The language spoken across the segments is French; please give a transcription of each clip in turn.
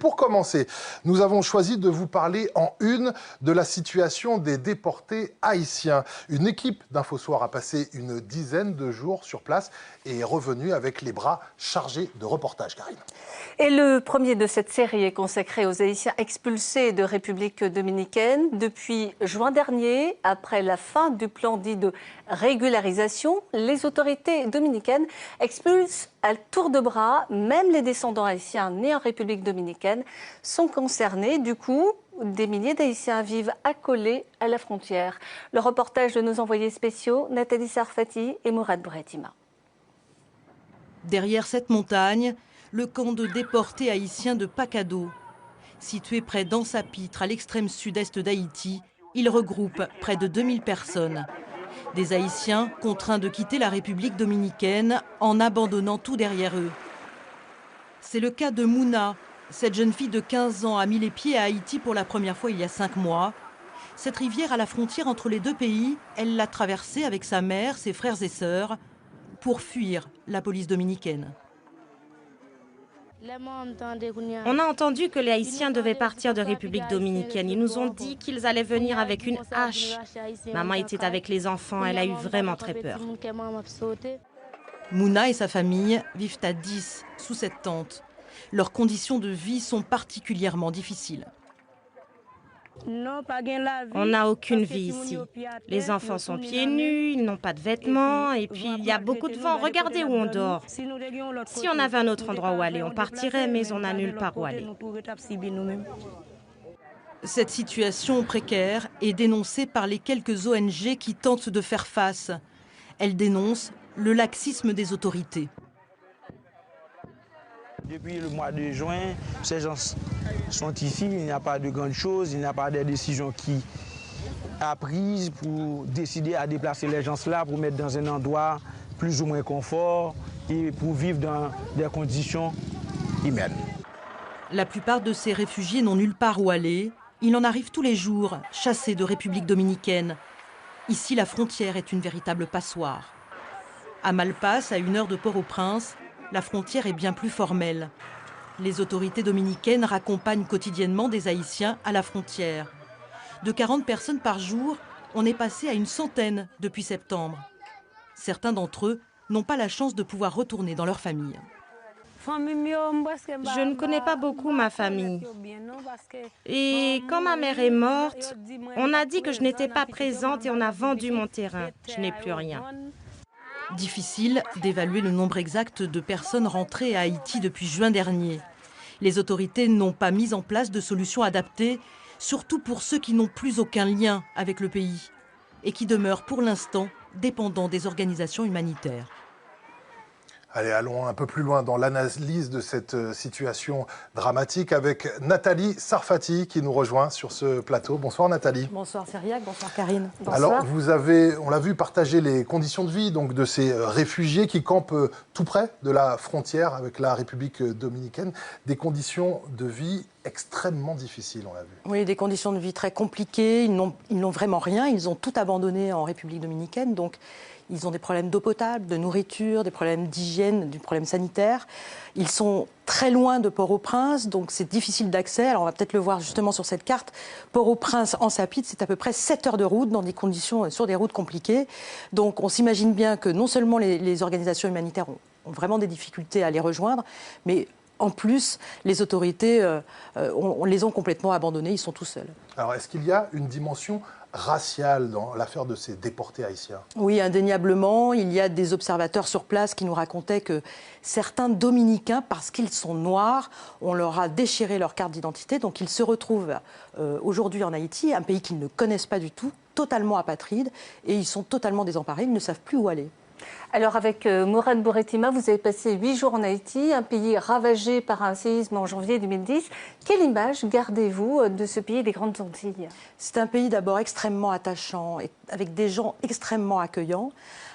Pour commencer, nous avons choisi de vous parler en une de la situation des déportés haïtiens. Une équipe d'Infosoir a passé une dizaine de jours sur place et est revenue avec les bras chargés de reportages, Karine. Et le premier de cette série est consacré aux Haïtiens expulsés de République dominicaine. Depuis juin dernier, après la fin du plan dit de régularisation, les autorités dominicaines expulsent à tour de bras. Même les descendants haïtiens nés en République dominicaine sont concernés. Du coup, des milliers d'Haïtiens vivent accolés à la frontière. Le reportage de nos envoyés spéciaux, Nathalie Sarfati et Mourad Bouretima. Derrière cette montagne, le camp de déportés haïtiens de Pacado. Situé près d'Ansapitre, à l'extrême sud-est d'Haïti, il regroupe près de 2000 personnes. Des Haïtiens contraints de quitter la République dominicaine en abandonnant tout derrière eux. C'est le cas de Mouna. Cette jeune fille de 15 ans a mis les pieds à Haïti pour la première fois il y a 5 mois. Cette rivière à la frontière entre les deux pays, elle l'a traversée avec sa mère, ses frères et sœurs, pour fuir la police dominicaine. On a entendu que les Haïtiens devaient partir de République dominicaine. Ils nous ont dit qu'ils allaient venir avec une hache. Maman était avec les enfants, elle a eu vraiment très peur. Mouna et sa famille vivent à 10 sous cette tente. Leurs conditions de vie sont particulièrement difficiles. On n'a aucune vie ici. Les enfants sont pieds nus, ils n'ont pas de vêtements et puis il y a beaucoup de vent. Regardez où on dort. Si on avait un autre endroit où aller, on partirait, mais on n'a nulle part où aller. Cette situation précaire est dénoncée par les quelques ONG qui tentent de faire face. Elles dénoncent le laxisme des autorités. Depuis le mois de juin, ces gens sont ici, il n'y a pas de grandes choses, il n'y a pas de décision qui a prise pour décider à déplacer les gens là, pour mettre dans un endroit plus ou moins confort et pour vivre dans des conditions humaines. La plupart de ces réfugiés n'ont nulle part où aller. Il en arrive tous les jours, chassés de République dominicaine. Ici, la frontière est une véritable passoire. À Malpasse, à 1 heure de Port-au-Prince, la frontière est bien plus formelle. Les autorités dominicaines raccompagnent quotidiennement des Haïtiens à la frontière. De 40 personnes par jour, on est passé à une centaine depuis septembre. Certains d'entre eux n'ont pas la chance de pouvoir retourner dans leur famille. Je ne connais pas beaucoup ma famille. Et quand ma mère est morte, on a dit que je n'étais pas présente et on a vendu mon terrain. Je n'ai plus rien. Difficile d'évaluer le nombre exact de personnes rentrées à Haïti depuis juin dernier. Les autorités n'ont pas mis en place de solutions adaptées, surtout pour ceux qui n'ont plus aucun lien avec le pays et qui demeurent pour l'instant dépendants des organisations humanitaires. Allez, allons un peu plus loin dans l'analyse de cette situation dramatique avec Nathalie Sarfati qui nous rejoint sur ce plateau. Bonsoir Nathalie. Bonsoir Cyriac, bonsoir Karine. Bonsoir. Alors vous avez, on l'a vu, partager les conditions de vie donc, de ces réfugiés qui campent tout près de la frontière avec la République dominicaine. Des conditions de vie extrêmement difficiles, on l'a vu. Oui, des conditions de vie très compliquées. Ils n'ont vraiment rien. Ils ont tout abandonné en République dominicaine. Donc ils ont des problèmes d'eau potable, de nourriture, des problèmes d'hygiène, des problèmes sanitaires. Ils sont très loin de Port-au-Prince, donc c'est difficile d'accès. Alors on va peut-être le voir justement sur cette carte. Port-au-Prince, Ansapitre, c'est à peu près 7 heures de route dans des conditions, sur des routes compliquées. Donc on s'imagine bien que non seulement les organisations humanitaires ont vraiment des difficultés à les rejoindre, mais en plus, les autorités on les ont complètement abandonnés, ils sont tout seuls. Alors est-ce qu'il y a une dimension raciale dans l'affaire de ces déportés haïtiens? Oui, indéniablement. Il y a des observateurs sur place qui nous racontaient que certains dominicains, parce qu'ils sont noirs, on leur a déchiré leur carte d'identité. Donc ils se retrouvent aujourd'hui en Haïti, un pays qu'ils ne connaissent pas du tout, totalement apatrides, et ils sont totalement désemparés, ils ne savent plus où aller. Alors avec Mourad Bouretima, vous avez passé 8 jours en Haïti, un pays ravagé par un séisme en janvier 2010. Quelle image gardez-vous de ce pays des Grandes Antilles? C'est un pays d'abord extrêmement attachant, avec des gens extrêmement accueillants.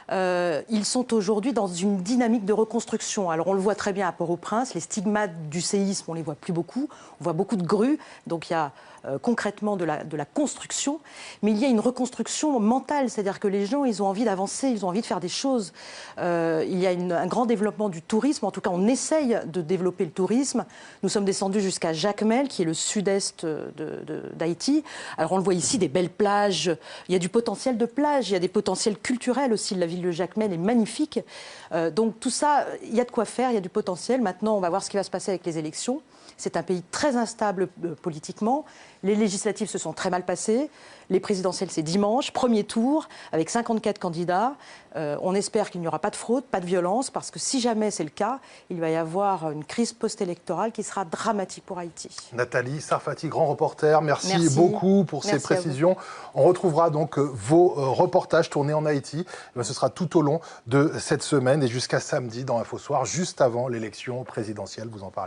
ils sont aujourd'hui dans une dynamique de reconstruction. Alors on le voit très bien à Port-au-Prince, les stigmates du séisme, on ne les voit plus beaucoup. On voit beaucoup de grues, donc il y a concrètement de la construction. Mais il y a une reconstruction mentale, c'est-à-dire que les gens, ils ont envie d'avancer, ils ont envie de faire des choses. Il y a un grand développement du tourisme, en tout cas on essaye de développer le tourisme. Nous sommes descendus jusqu'à Jacmel, qui est le sud-est d'Haïti. Alors on le voit ici, des belles plages, il y a du potentiel de plage, il y a des potentiels culturels aussi, la ville de Jacmel est magnifique. Donc tout ça, il y a de quoi faire, il y a du potentiel. Maintenant, on va voir ce qui va se passer avec les élections. C'est un pays très instable politiquement. Les législatives se sont très mal passées. Les présidentielles, c'est dimanche, premier tour, avec 54 candidats. On espère qu'il n'y aura pas de fraude, pas de violence, parce que si jamais c'est le cas, il va y avoir une crise post-électorale qui sera dramatique pour Haïti. Nathalie Sarfati, grand reporter, merci beaucoup pour ces précisions. On retrouvera donc vos reportages tournés en Haïti. Ce sera tout au long de cette semaine et jusqu'à samedi dans Info Soir, juste avant l'élection présidentielle. Vous en parlez.